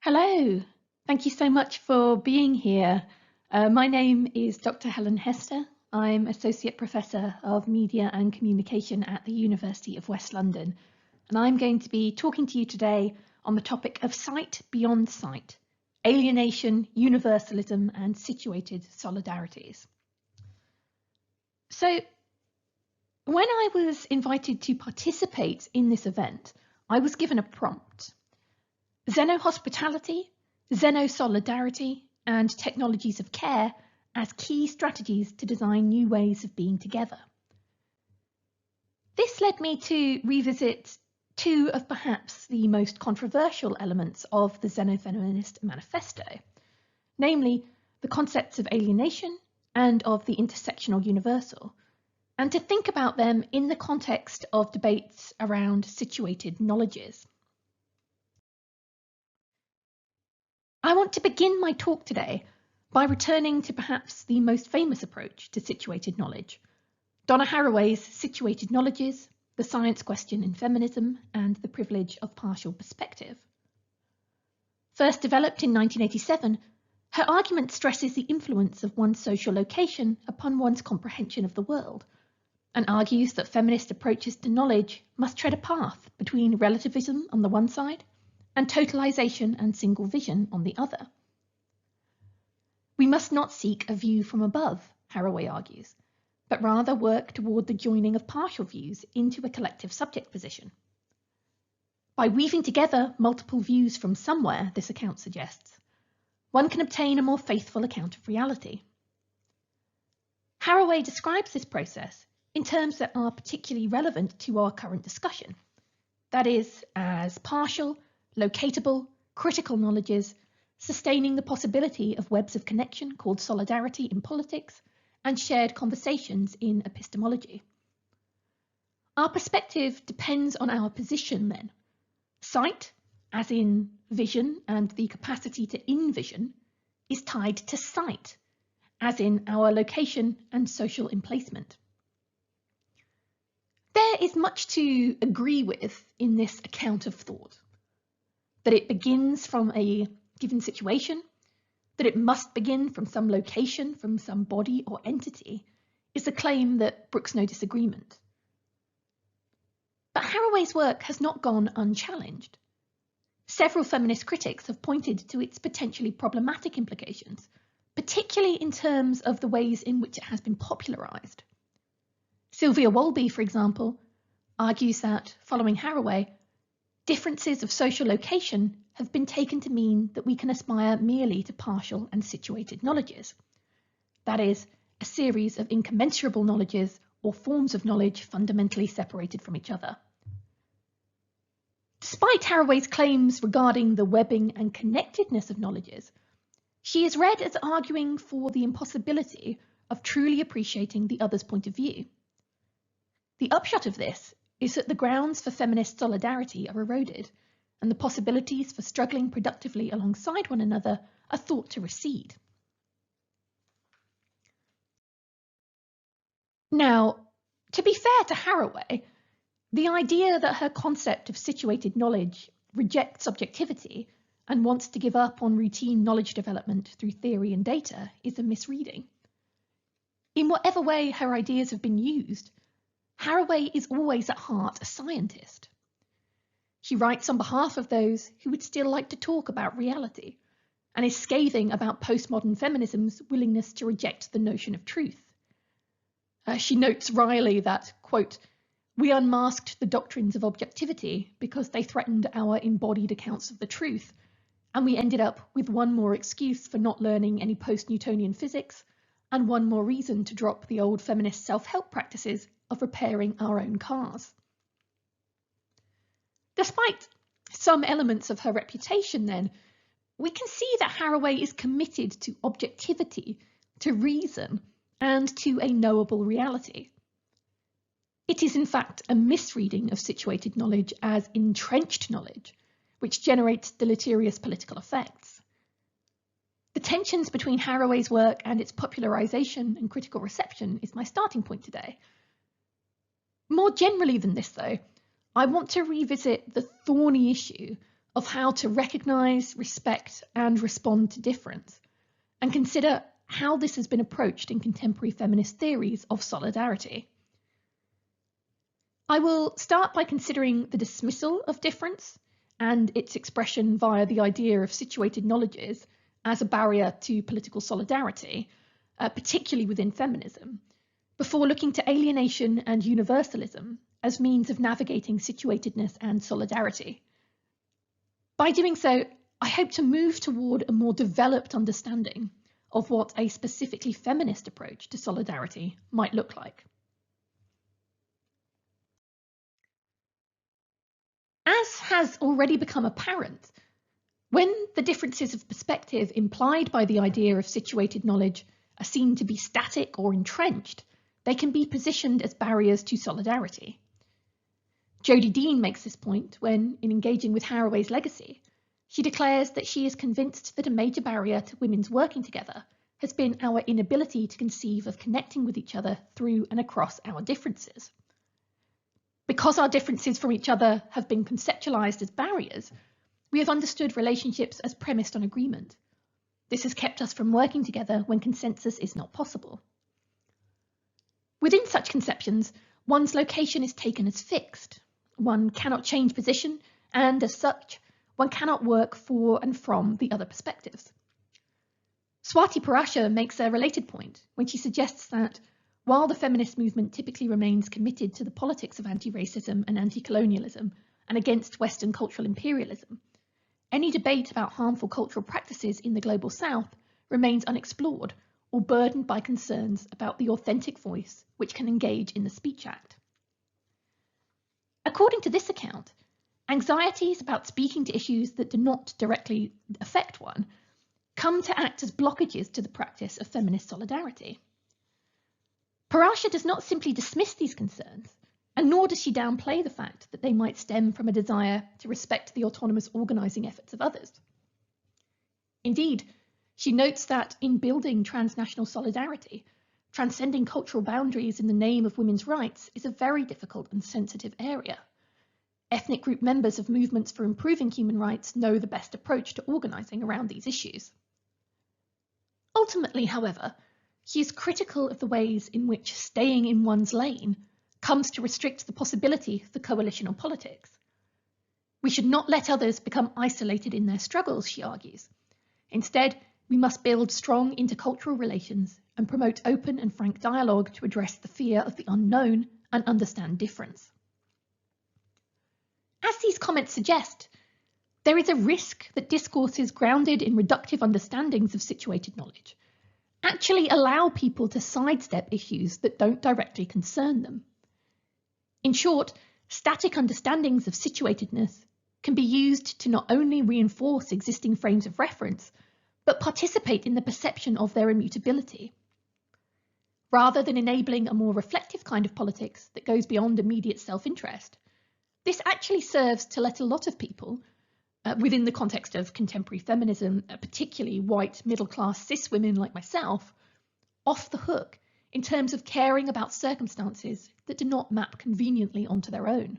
Hello, thank you so much for being here. My name is Dr. Helen Hester. I'm Associate Professor of Media and Communication at the University of West London, and I'm going to be talking to you today on the topic of sight beyond sight, alienation, universalism, and situated solidarities. So, when I was invited to participate in this event, I was given a prompt. Xeno-hospitality, xeno-solidarity, and technologies of care as key strategies to design new ways of being together. This led me to revisit two of perhaps the most controversial elements of the Xenofeminist manifesto, namely the concepts of alienation and of the intersectional universal, and to think about them in the context of debates around situated knowledges. I want to begin my talk today by returning to perhaps the most famous approach to situated knowledge, Donna Haraway's Situated Knowledges, the Science Question in Feminism, and the Privilege of Partial Perspective. First developed in 1987, her argument stresses the influence of one's social location upon one's comprehension of the world, and argues that feminist approaches to knowledge must tread a path between relativism on the one side and totalization and single vision on the other. We must not seek a view from above, Haraway argues, but rather work toward the joining of partial views into a collective subject position. By weaving together multiple views from somewhere, this account suggests, one can obtain a more faithful account of reality. Haraway describes this process in terms that are particularly relevant to our current discussion, that is, as partial, locatable, critical knowledges, sustaining the possibility of webs of connection called solidarity in politics, and shared conversations in epistemology. Our perspective depends on our position then. Sight, as in vision and the capacity to envision, is tied to sight, as in our location and social emplacement. There is much to agree with in this account of thought. That it begins from a given situation, that it must begin from some location, from some body or entity, is a claim that brooks no disagreement. But Haraway's work has not gone unchallenged. Several feminist critics have pointed to its potentially problematic implications, particularly in terms of the ways in which it has been popularised. Sylvia Wolby, for example, argues that, following Haraway, differences of social location have been taken to mean that we can aspire merely to partial and situated knowledges. That is, a series of incommensurable knowledges or forms of knowledge fundamentally separated from each other. Despite Haraway's claims regarding the webbing and connectedness of knowledges, she is read as arguing for the impossibility of truly appreciating the other's point of view. The upshot of this is that the grounds for feminist solidarity are eroded, and the possibilities for struggling productively alongside one another are thought to recede. Now, to be fair to Haraway, the idea that her concept of situated knowledge rejects objectivity and wants to give up on routine knowledge development through theory and data is a misreading. In whatever way her ideas have been used, Haraway is always at heart a scientist. She writes on behalf of those who would still like to talk about reality, and is scathing about postmodern feminism's willingness to reject the notion of truth. She notes wryly that, quote, "We unmasked the doctrines of objectivity because they threatened our embodied accounts of the truth, and we ended up with one more excuse for not learning any post-Newtonian physics, and one more reason to drop the old feminist self-help practices of repairing our own cars." Despite some elements of her reputation then, we can see that Haraway is committed to objectivity, to reason, and to a knowable reality. It is in fact a misreading of situated knowledge as entrenched knowledge, which generates deleterious political effects. The tensions between Haraway's work and its popularisation and critical reception is my starting point today. More generally than this, though, I want to revisit the thorny issue of how to recognise, respect and respond to difference, and consider how this has been approached in contemporary feminist theories of solidarity. I will start by considering the dismissal of difference and its expression via the idea of situated knowledges as a barrier to political solidarity, particularly within feminism, before looking to alienation and universalism as means of navigating situatedness and solidarity. By doing so, I hope to move toward a more developed understanding of what a specifically feminist approach to solidarity might look like. As has already become apparent, when the differences of perspective implied by the idea of situated knowledge are seen to be static or entrenched, they can be positioned as barriers to solidarity. Jodie Dean makes this point when, in engaging with Haraway's legacy, she declares that she is convinced that a major barrier to women's working together has been our inability to conceive of connecting with each other through and across our differences. Because our differences from each other have been conceptualized as barriers, we have understood relationships as premised on agreement. This has kept us from working together when consensus is not possible. Within such conceptions, one's location is taken as fixed. One cannot change position, and as such, one cannot work for and from the other perspectives. Swati Parasha makes a related point when she suggests that while the feminist movement typically remains committed to the politics of anti-racism and anti-colonialism and against Western cultural imperialism, any debate about harmful cultural practices in the global South remains unexplored or burdened by concerns about the authentic voice which can engage in the Speech Act. According to this account, anxieties about speaking to issues that do not directly affect one come to act as blockages to the practice of feminist solidarity. Parasha does not simply dismiss these concerns, and nor does she downplay the fact that they might stem from a desire to respect the autonomous organising efforts of others. Indeed, she notes that in building transnational solidarity, transcending cultural boundaries in the name of women's rights is a very difficult and sensitive area. Ethnic group members of movements for improving human rights know the best approach to organising around these issues. Ultimately, however, she is critical of the ways in which staying in one's lane comes to restrict the possibility for coalitional politics. We should not let others become isolated in their struggles, she argues. Instead, we must build strong intercultural relations and promote open and frank dialogue to address the fear of the unknown and understand difference. As these comments suggest, there is a risk that discourses grounded in reductive understandings of situated knowledge actually allow people to sidestep issues that don't directly concern them. In short, static understandings of situatedness can be used to not only reinforce existing frames of reference, but participate in the perception of their immutability. Rather than enabling a more reflective kind of politics that goes beyond immediate self-interest, this actually serves to let a lot of people, within the context of contemporary feminism, particularly white middle-class cis women like myself, off the hook in terms of caring about circumstances that do not map conveniently onto their own.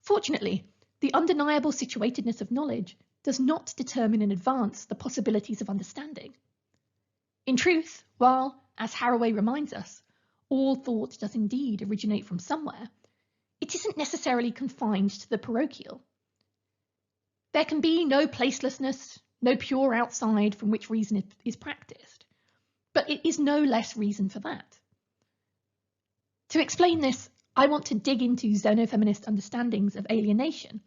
Fortunately, the undeniable situatedness of knowledge does not determine in advance the possibilities of understanding. In truth, while, as Haraway reminds us, all thought does indeed originate from somewhere, it isn't necessarily confined to the parochial. There can be no placelessness, no pure outside from which reason is practiced, but it is no less reason for that. To explain this, I want to dig into xenofeminist understandings of alienation,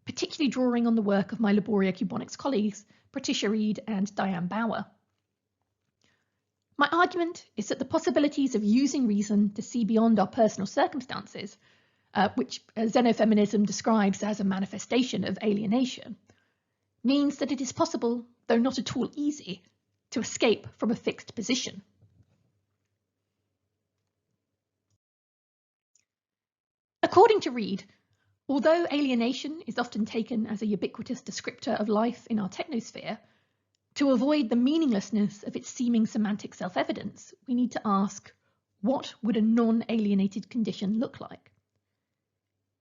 particularly drawing on the work of my Laboria Cubonics colleagues, Patricia Reed and Diane Bauer. My argument is that the possibilities of using reason to see beyond our personal circumstances, which xenofeminism describes as a manifestation of alienation, means that it is possible, though not at all easy, to escape from a fixed position. According to Reed, although alienation is often taken as a ubiquitous descriptor of life in our technosphere, to avoid the meaninglessness of its seeming semantic self-evidence, we need to ask, what would a non-alienated condition look like?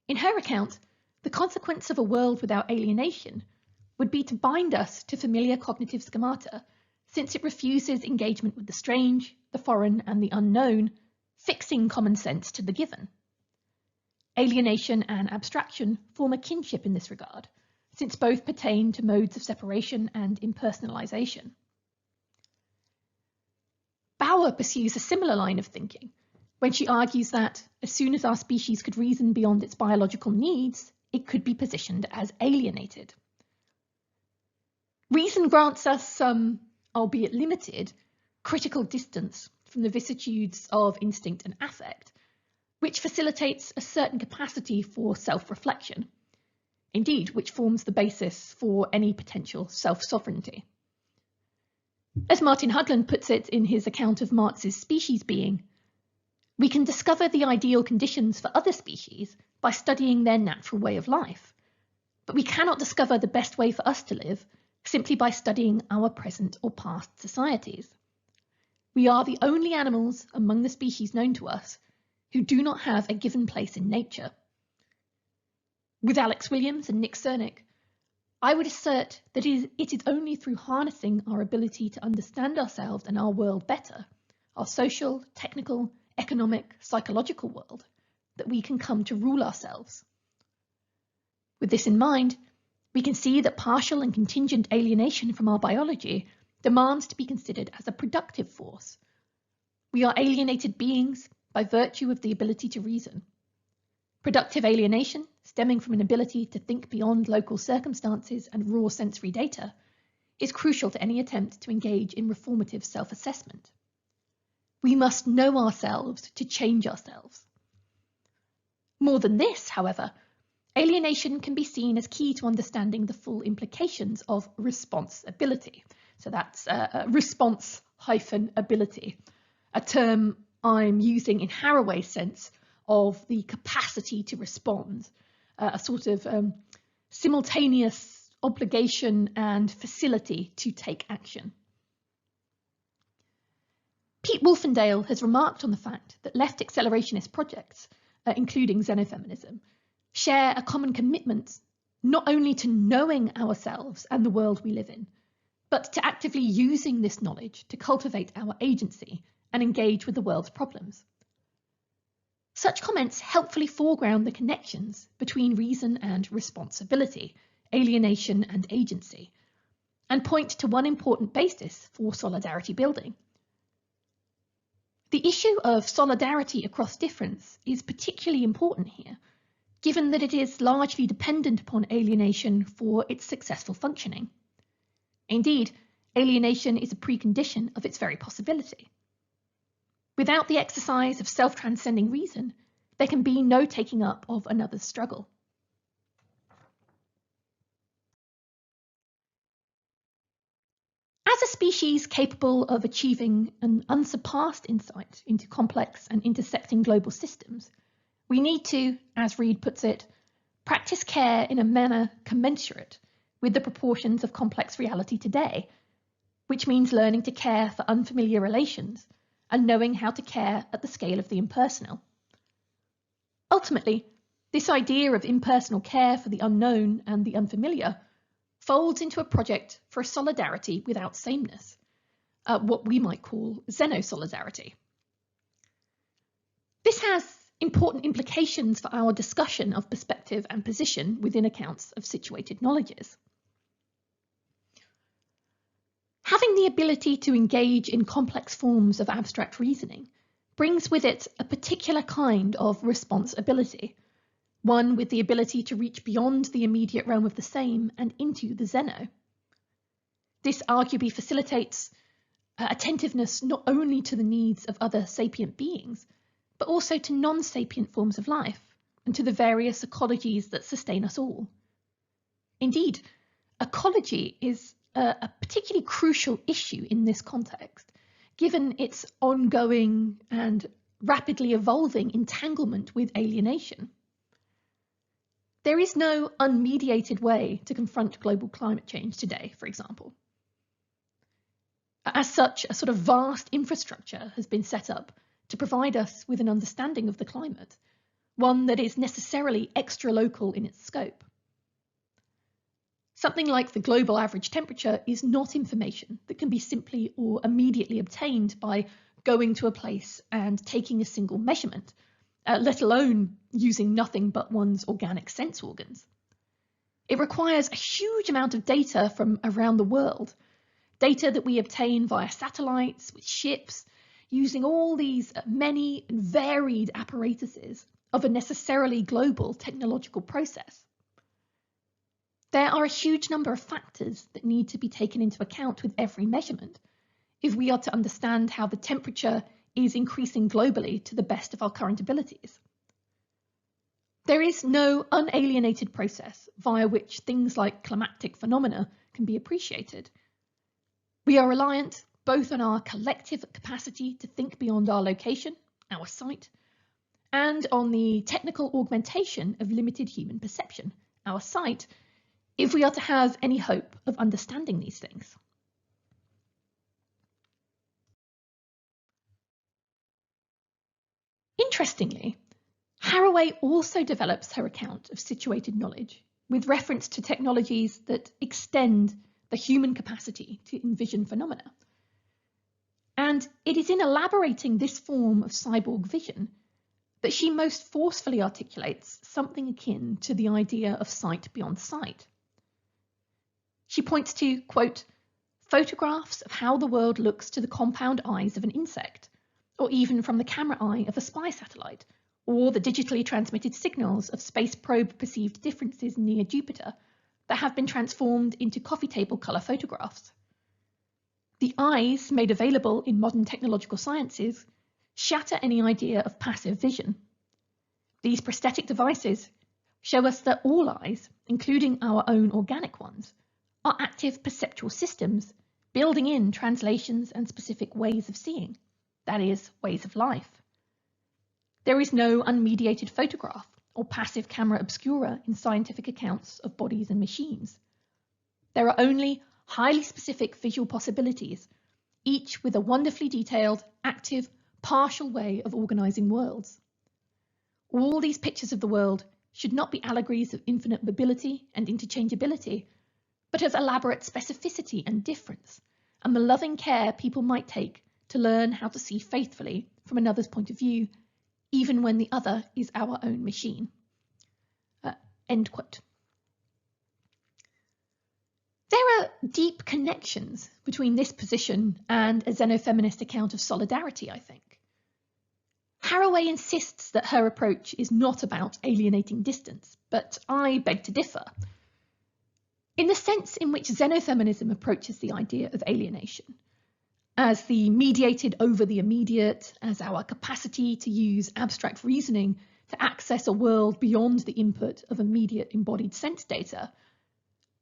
In her account, the consequence of a world without alienation would be to bind us to familiar cognitive schemata, since it refuses engagement with the strange, the foreign, and the unknown, fixing common sense to the given. Alienation and abstraction form a kinship in this regard, since both pertain to modes of separation and impersonalization. Bauer pursues a similar line of thinking when she argues that as soon as our species could reason beyond its biological needs, it could be positioned as alienated. Reason grants us some, albeit limited, critical distance from the vicissitudes of instinct and affect, which facilitates a certain capacity for self-reflection, indeed, which forms the basis for any potential self-sovereignty. As Martin Hugland puts it in his account of Marx's species being, we can discover the ideal conditions for other species by studying their natural way of life, but we cannot discover the best way for us to live simply by studying our present or past societies. We are the only animals among the species known to us who do not have a given place in nature. With Alex Williams and Nick Cernick, I would assert that it is only through harnessing our ability to understand ourselves and our world better, our social, technical, economic, psychological world, that we can come to rule ourselves. With this in mind, we can see that partial and contingent alienation from our biology demands to be considered as a productive force. We are alienated beings by virtue of the ability to reason. Productive alienation, stemming from an ability to think beyond local circumstances and raw sensory data, is crucial to any attempt to engage in reformative self-assessment. We must know ourselves to change ourselves. More than this, however, alienation can be seen as key to understanding the full implications of responsibility. So that's response-ability, a term I'm using in Haraway's sense of the capacity to respond, a sort of simultaneous obligation and facility to take action. Pete Wolfendale has remarked on the fact that left accelerationist projects, including Xenofeminism, share a common commitment not only to knowing ourselves and the world we live in, but to actively using this knowledge to cultivate our agency and engage with the world's problems. Such comments helpfully foreground the connections between reason and responsibility, alienation and agency, and point to one important basis for solidarity building. The issue of solidarity across difference is particularly important here, given that it is largely dependent upon alienation for its successful functioning. Indeed, alienation is a precondition of its very possibility. Without the exercise of self-transcending reason, there can be no taking up of another's struggle. As a species capable of achieving an unsurpassed insight into complex and intersecting global systems, we need to, as Reid puts it, practice care in a manner commensurate with the proportions of complex reality today, which means learning to care for unfamiliar relations and knowing how to care at the scale of the impersonal. Ultimately, this idea of impersonal care for the unknown and the unfamiliar folds into a project for a solidarity without sameness, what we might call xeno-solidarity. This has important implications for our discussion of perspective and position within accounts of situated knowledges. Having the ability to engage in complex forms of abstract reasoning brings with it a particular kind of responsibility, one with the ability to reach beyond the immediate realm of the same and into the xeno. This arguably facilitates attentiveness not only to the needs of other sapient beings, but also to non-sapient forms of life and to the various ecologies that sustain us all. Indeed, ecology is a particularly crucial issue in this context, given its ongoing and rapidly evolving entanglement with alienation. There is no unmediated way to confront global climate change today, for example. As such, a sort of vast infrastructure has been set up to provide us with an understanding of the climate, one that is necessarily extra-local in its scope. Something like the global average temperature is not information that can be simply or immediately obtained by going to a place and taking a single measurement, let alone using nothing but one's organic sense organs. It requires a huge amount of data from around the world, data that we obtain via satellites, with ships, using all these many and varied apparatuses of a necessarily global technological process. There are a huge number of factors that need to be taken into account with every measurement if we are to understand how the temperature is increasing globally to the best of our current abilities. There is no unalienated process via which things like climatic phenomena can be appreciated. We are reliant both on our collective capacity to think beyond our location, our sight, and on the technical augmentation of limited human perception, our sight, if we are to have any hope of understanding these things. Interestingly, Haraway also develops her account of situated knowledge with reference to technologies that extend the human capacity to envision phenomena. And it is in elaborating this form of cyborg vision that she most forcefully articulates something akin to the idea of sight beyond sight. She points to, quote, photographs of how the world looks to the compound eyes of an insect, or even from the camera eye of a spy satellite, or the digitally transmitted signals of space probe perceived differences near Jupiter that have been transformed into coffee table colour photographs. The eyes made available in modern technological sciences shatter any idea of passive vision. These prosthetic devices show us that all eyes, including our own organic ones, are active perceptual systems building in translations and specific ways of seeing, that is, ways of life. There is no unmediated photograph or passive camera obscura in scientific accounts of bodies and machines. There are only highly specific visual possibilities, each with a wonderfully detailed, active, partial way of organising worlds. All these pictures of the world should not be allegories of infinite mobility and interchangeability, but of elaborate specificity and difference, and the loving care people might take to learn how to see faithfully from another's point of view, even when the other is our own machine. End quote. There are deep connections between this position and a xenofeminist account of solidarity, I think. Haraway insists that her approach is not about alienating distance, but I beg to differ. In the sense in which xenofeminism approaches the idea of alienation, as the mediated over the immediate, as our capacity to use abstract reasoning to access a world beyond the input of immediate embodied sense data,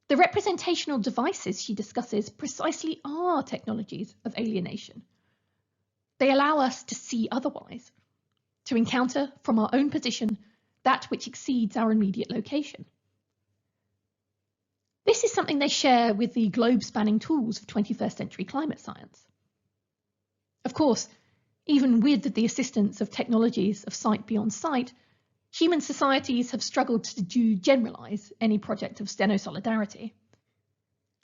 the representational devices she discusses precisely are technologies of alienation. They allow us to see otherwise, to encounter from our own position that which exceeds our immediate location. This is something they share with the globe-spanning tools of 21st century climate science. Of course, even with the assistance of technologies of sight beyond sight, human societies have struggled to generalise any project of xeno-solidarity.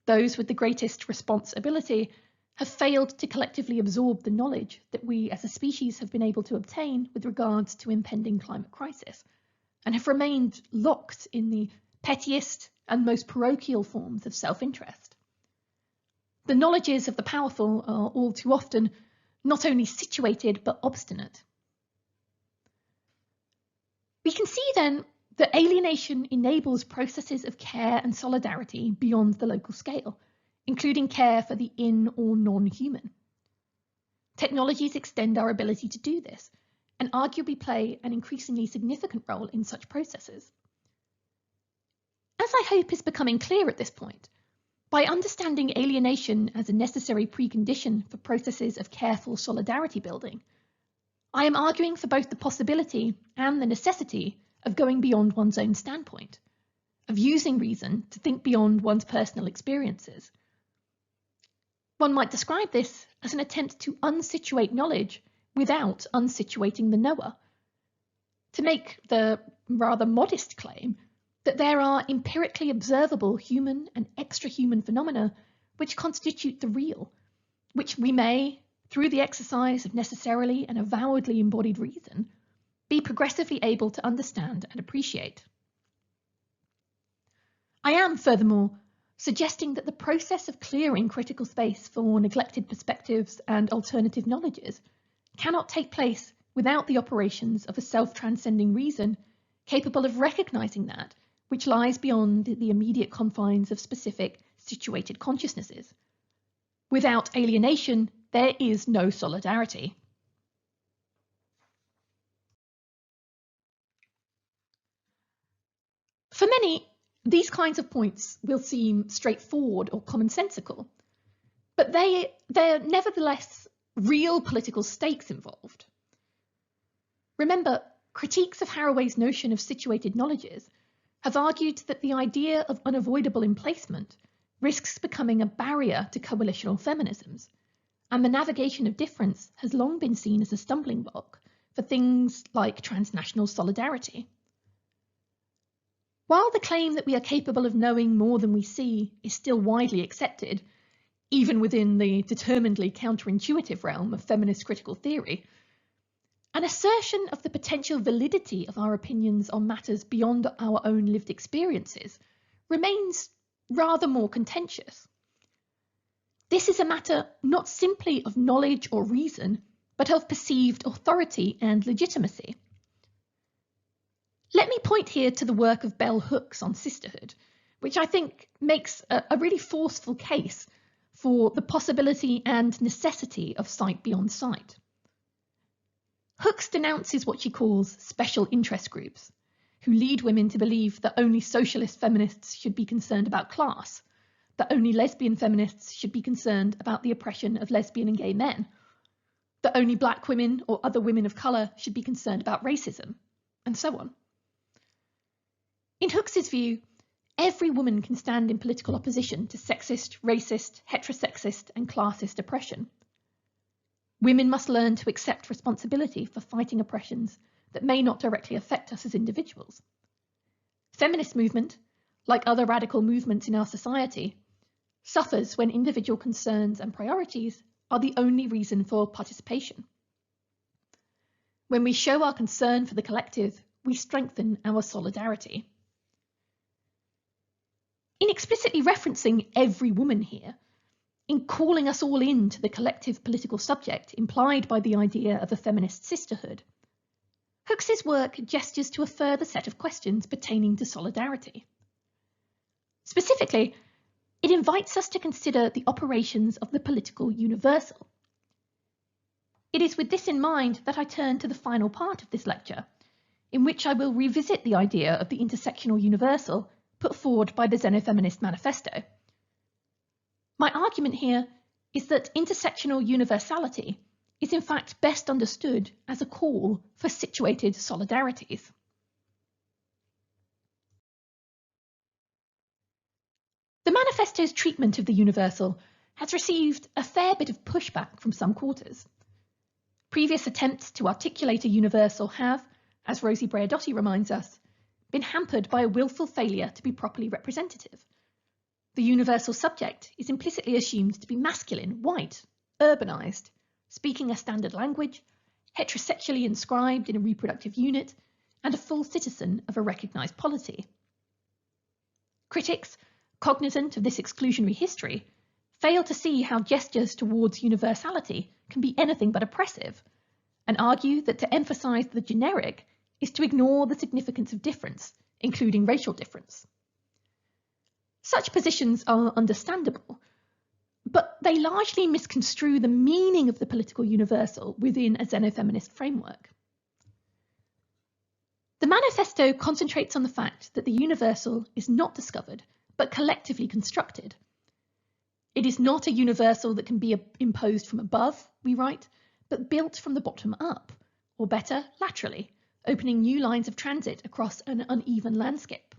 Those with the greatest responsibility have failed to collectively absorb the knowledge that we as a species have been able to obtain with regards to impending climate crisis, and have remained locked in the pettiest and most parochial forms of self-interest. The knowledges of the powerful are all too often not only situated but obstinate. We can see then that alienation enables processes of care and solidarity beyond the local scale, including care for the in or non-human. Technologies extend our ability to do this, and arguably play an increasingly significant role in such processes. As I hope is becoming clear at this point, by understanding alienation as a necessary precondition for processes of careful solidarity building, I am arguing for both the possibility and the necessity of going beyond one's own standpoint, of using reason to think beyond one's personal experiences. One might describe this as an attempt to unsituate knowledge without unsituating the knower. to make the rather modest claim that there are empirically observable human and extra-human phenomena which constitute the real, which we may, through the exercise of necessarily and avowedly embodied reason, be progressively able to understand and appreciate. I am, furthermore, suggesting that the process of clearing critical space for neglected perspectives and alternative knowledges cannot take place without the operations of a self-transcending reason capable of recognizing that which lies beyond the immediate confines of specific situated consciousnesses. Without alienation, there is no solidarity. For many, these kinds of points will seem straightforward or commonsensical, but there are nevertheless real political stakes involved. Remember, critiques of Haraway's notion of situated knowledges have argued that the idea of unavoidable emplacement risks becoming a barrier to coalitional feminisms, and the navigation of difference has long been seen as a stumbling block for things like transnational solidarity. While the claim that we are capable of knowing more than we see is still widely accepted, even within the determinedly counterintuitive realm of feminist critical theory, an assertion of the potential validity of our opinions on matters beyond our own lived experiences remains rather more contentious. This is a matter not simply of knowledge or reason, but of perceived authority and legitimacy. Let me point here to the work of Bell Hooks on sisterhood, which I think makes a really forceful case for the possibility and necessity of sight beyond sight. Hooks denounces what she calls special interest groups, who lead women to believe that only socialist feminists should be concerned about class, that only lesbian feminists should be concerned about the oppression of lesbian and gay men, that only black women or other women of colour should be concerned about racism, and so on. In Hooks's view, every woman can stand in political opposition to sexist, racist, heterosexist and classist oppression. Women must learn to accept responsibility for fighting oppressions that may not directly affect us as individuals. Feminist movement, like other radical movements in our society, suffers when individual concerns and priorities are the only reason for participation. When we show our concern for the collective, we strengthen our solidarity. In explicitly referencing every woman here, in calling us all in to the collective political subject implied by the idea of a feminist sisterhood, Hooks's work gestures to a further set of questions pertaining to solidarity. Specifically, it invites us to consider the operations of the political universal. It is with this in mind that I turn to the final part of this lecture, in which I will revisit the idea of the intersectional universal put forward by the Xenofeminist Manifesto. My argument here is that intersectional universality is in fact best understood as a call for situated solidarities. The manifesto's treatment of the universal has received a fair bit of pushback from some quarters. Previous attempts to articulate a universal have, as Rosie Breadotti reminds us, been hampered by a willful failure to be properly representative. The universal subject is implicitly assumed to be masculine, white, urbanised, speaking a standard language, heterosexually inscribed in a reproductive unit, and a full citizen of a recognised polity. Critics, cognizant of this exclusionary history, fail to see how gestures towards universality can be anything but oppressive, and argue that to emphasise the generic is to ignore the significance of difference, including racial difference. Such positions are understandable, but they largely misconstrue the meaning of the political universal within a xenofeminist framework. The manifesto concentrates on the fact that the universal is not discovered, but collectively constructed. It is not a universal that can be imposed from above, we write, but built from the bottom up, or better, laterally, opening new lines of transit across an uneven landscape.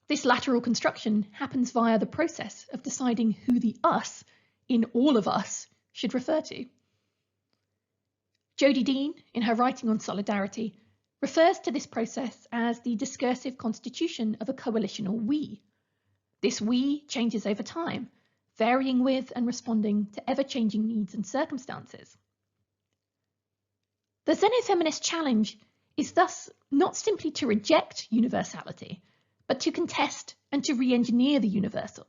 This lateral construction happens via the process of deciding who the us in all of us should refer to. Jodie Dean, in her writing on solidarity, refers to this process as the discursive constitution of a coalitional we. This we changes over time, varying with and responding to ever-changing needs and circumstances. The xenofeminist challenge is thus not simply to reject universality, but to contest and to re-engineer the universal.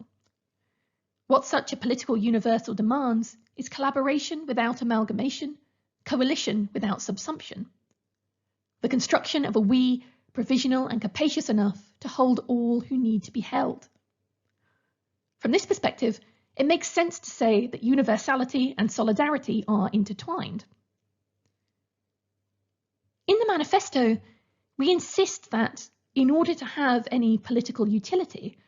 What such a political universal demands is collaboration without amalgamation, coalition without subsumption. The construction of a we provisional and capacious enough to hold all who need to be held. From this perspective, it makes sense to say that universality and solidarity are intertwined. In the manifesto, we insist that, in order to have any political utility,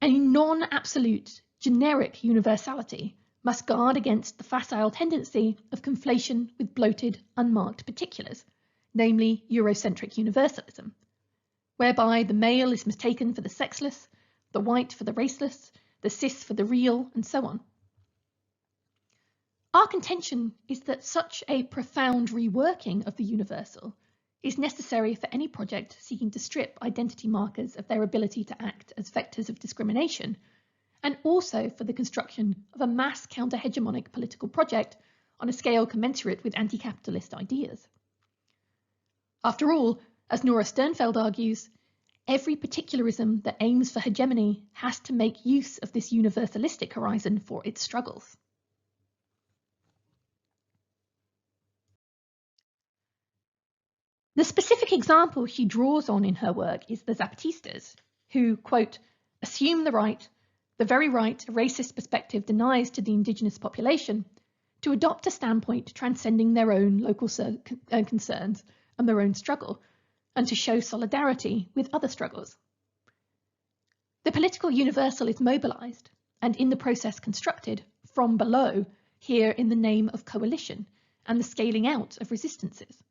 a non-absolute, generic universality must guard against the facile tendency of conflation with bloated, unmarked particulars, namely Eurocentric universalism, whereby the male is mistaken for the sexless, the white for the raceless, the cis for the real, and so on. Our contention is that such a profound reworking of the universal is necessary for any project seeking to strip identity markers of their ability to act as vectors of discrimination, and also for the construction of a mass counter-hegemonic political project on a scale commensurate with anti-capitalist ideas. After all, as Nora Sternfeld argues, every particularism that aims for hegemony has to make use of this universalistic horizon for its struggles. The specific example she draws on in her work is the Zapatistas, who, quote, assume the very right a racist perspective denies to the indigenous population, to adopt a standpoint transcending their own local concerns and their own struggle, and to show solidarity with other struggles. The political universal is mobilized, and in the process constructed, from below, here in the name of coalition and the scaling out of resistances.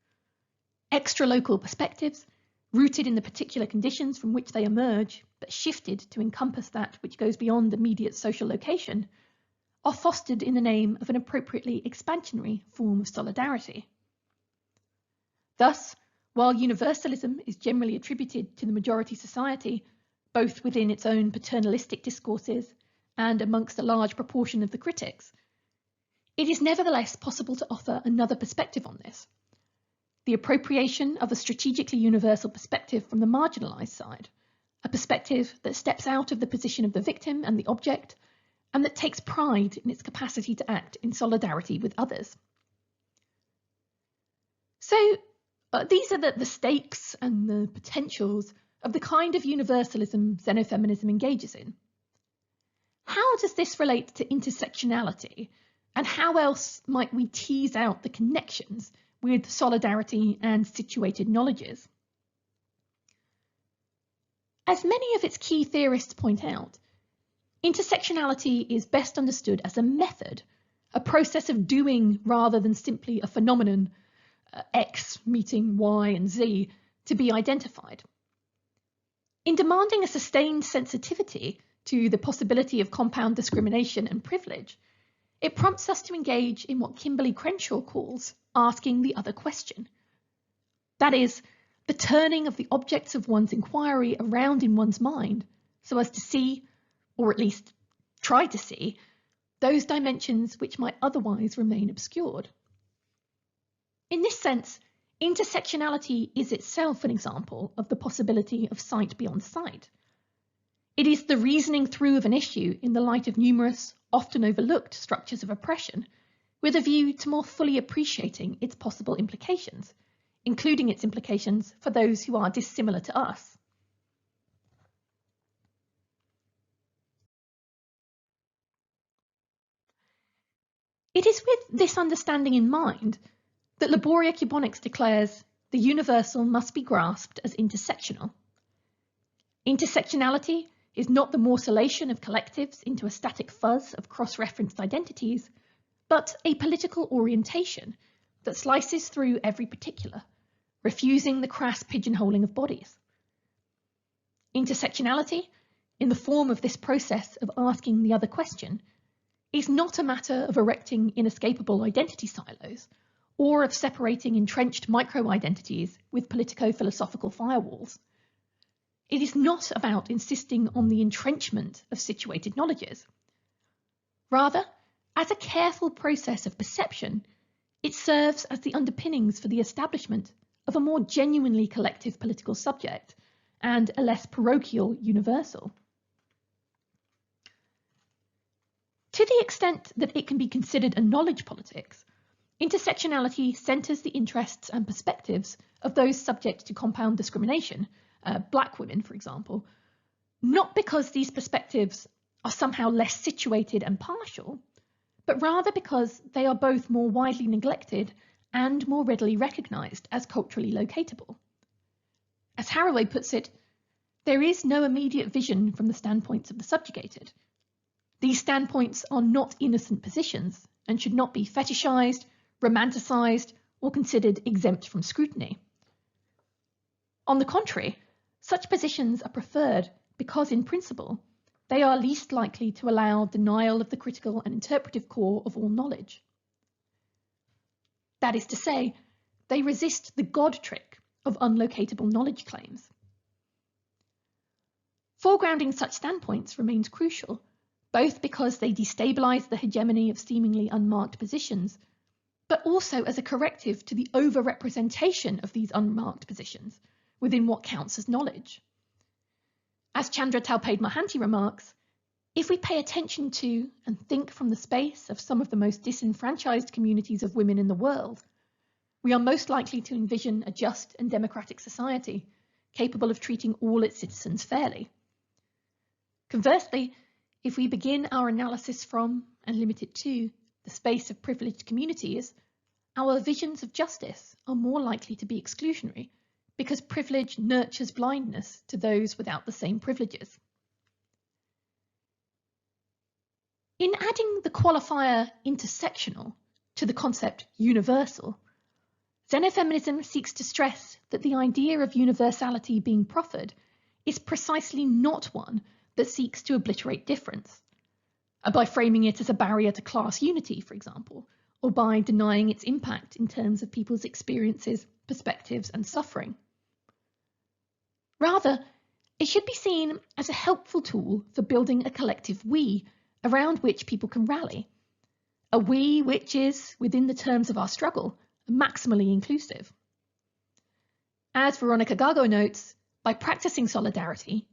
Extra-local perspectives, rooted in the particular conditions from which they emerge, but shifted to encompass that which goes beyond immediate social location, are fostered in the name of an appropriately expansionary form of solidarity. Thus, while universalism is generally attributed to the majority society, both within its own paternalistic discourses and amongst a large proportion of the critics, it is nevertheless possible to offer another perspective on this: the appropriation of a strategically universal perspective from the marginalised side, a perspective that steps out of the position of the victim and the object, and that takes pride in its capacity to act in solidarity with others. So, these are the stakes and the potentials of the kind of universalism xenofeminism engages in. How does this relate to intersectionality, and how else might we tease out the connections with solidarity and situated knowledges? As many of its key theorists point out, intersectionality is best understood as a method, a process of doing rather than simply a phenomenon, X meeting Y and Z, to be identified. In demanding a sustained sensitivity to the possibility of compound discrimination and privilege, it prompts us to engage in what Kimberly Crenshaw calls asking the other question. That is, the turning of the objects of one's inquiry around in one's mind so as to see, or at least try to see, those dimensions which might otherwise remain obscured. In this sense, intersectionality is itself an example of the possibility of sight beyond sight. It is the reasoning through of an issue in the light of numerous, often overlooked structures of oppression, with a view to more fully appreciating its possible implications, including its implications for those who are dissimilar to us. It is with this understanding in mind that Laboria Cubonics declares the universal must be grasped as intersectional. Intersectionality is not the morcellation of collectives into a static fuzz of cross-referenced identities, but a political orientation that slices through every particular, refusing the crass pigeonholing of bodies. Intersectionality, in the form of this process of asking the other question, is not a matter of erecting inescapable identity silos or of separating entrenched micro-identities with politico-philosophical firewalls. It is not about insisting on the entrenchment of situated knowledges. Rather, as a careful process of perception, it serves as the underpinnings for the establishment of a more genuinely collective political subject and a less parochial universal. To the extent that it can be considered a knowledge politics, intersectionality centres the interests and perspectives of those subject to compound discrimination, Black women, for example, not because these perspectives are somehow less situated and partial, but rather because they are both more widely neglected and more readily recognised as culturally locatable. As Haraway puts it, there is no immediate vision from the standpoints of the subjugated. These standpoints are not innocent positions and should not be fetishised, romanticised, or considered exempt from scrutiny. On the contrary, such positions are preferred because, in principle, they are least likely to allow denial of the critical and interpretive core of all knowledge. That is to say, they resist the God trick of unlocatable knowledge claims. Foregrounding such standpoints remains crucial, both because they destabilise the hegemony of seemingly unmarked positions, but also as a corrective to the overrepresentation of these unmarked positions within what counts as knowledge. As Chandra Talpade Mohanty remarks, if we pay attention to and think from the space of some of the most disenfranchised communities of women in the world, we are most likely to envision a just and democratic society capable of treating all its citizens fairly. Conversely, if we begin our analysis from and limit it to the space of privileged communities, our visions of justice are more likely to be exclusionary because privilege nurtures blindness to those without the same privileges. In adding the qualifier intersectional to the concept universal, Xenofeminism seeks to stress that the idea of universality being proffered is precisely not one that seeks to obliterate difference, by framing it as a barrier to class unity, for example, or by denying its impact in terms of people's experiences, perspectives, and suffering. Rather, it should be seen as a helpful tool for building a collective we around which people can rally, a we which is, within the terms of our struggle, maximally inclusive. As Veronica Gago notes, by practicing solidarity,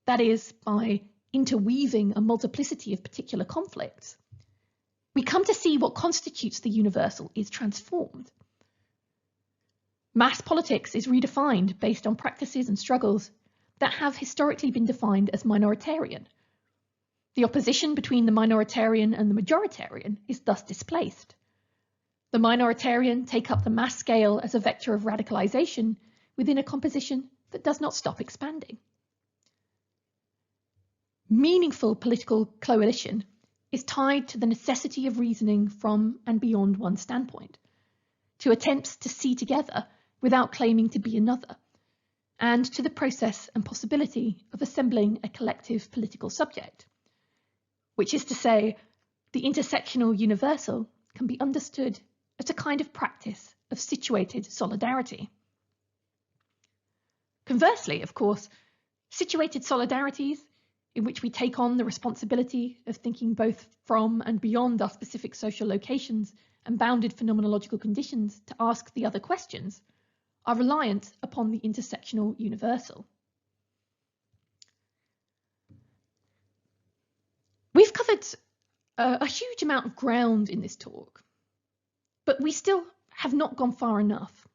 that is, by interweaving a multiplicity of particular conflicts, we come to see what constitutes the universal is transformed. Mass politics is redefined based on practices and struggles that have historically been defined as minoritarian. The opposition between the minoritarian and the majoritarian is thus displaced. The minoritarian take up the mass scale as a vector of radicalization within a composition that does not stop expanding. Meaningful political coalition is tied to the necessity of reasoning from and beyond one standpoint, to attempts to see together without claiming to be another, and to the process and possibility of assembling a collective political subject, which is to say, the intersectional universal can be understood as a kind of practice of situated solidarity. Conversely, of course, situated solidarities, in which we take on the responsibility of thinking both from and beyond our specific social locations and bounded phenomenological conditions to ask the other questions, are reliant upon the intersectional universal. We've covered a huge amount of ground in this talk, but we still have not gone far enough.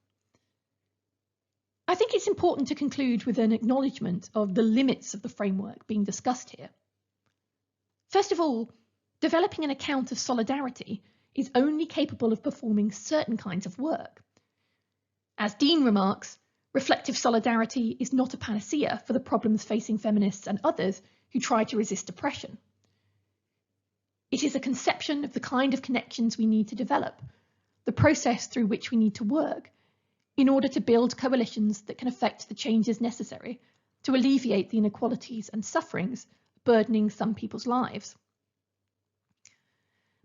I think it's important to conclude with an acknowledgement of the limits of the framework being discussed here. First of all, developing an account of solidarity is only capable of performing certain kinds of work. As Dean remarks, reflective solidarity is not a panacea for the problems facing feminists and others who try to resist oppression. It is a conception of the kind of connections we need to develop, the process through which we need to work, in order to build coalitions that can effect the changes necessary to alleviate the inequalities and sufferings burdening some people's lives.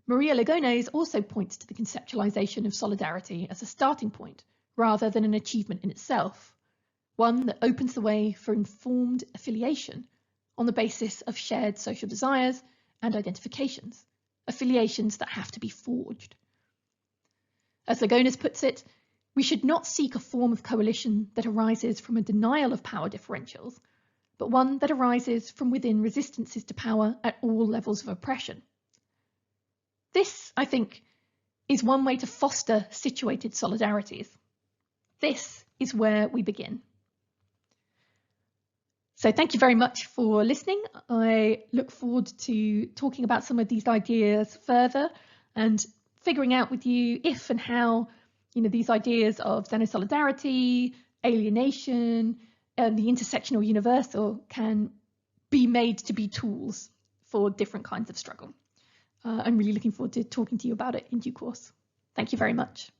Maria Lugones also points to the conceptualization of solidarity as a starting point rather than an achievement in itself, one that opens the way for informed affiliation on the basis of shared social desires and identifications, affiliations that have to be forged. As Lugones puts it, we should not seek a form of coalition that arises from a denial of power differentials, but one that arises from within resistances to power at all levels of oppression. This, I think, is one way to foster situated solidarities. This is where we begin. So thank you very much for listening. I look forward to talking about some of these ideas further and figuring out with you if and how these ideas of xenosolidarity, alienation, and the intersectional universal can be made to be tools for different kinds of struggle. I'm really looking forward to talking to you about it in due course. Thank you very much.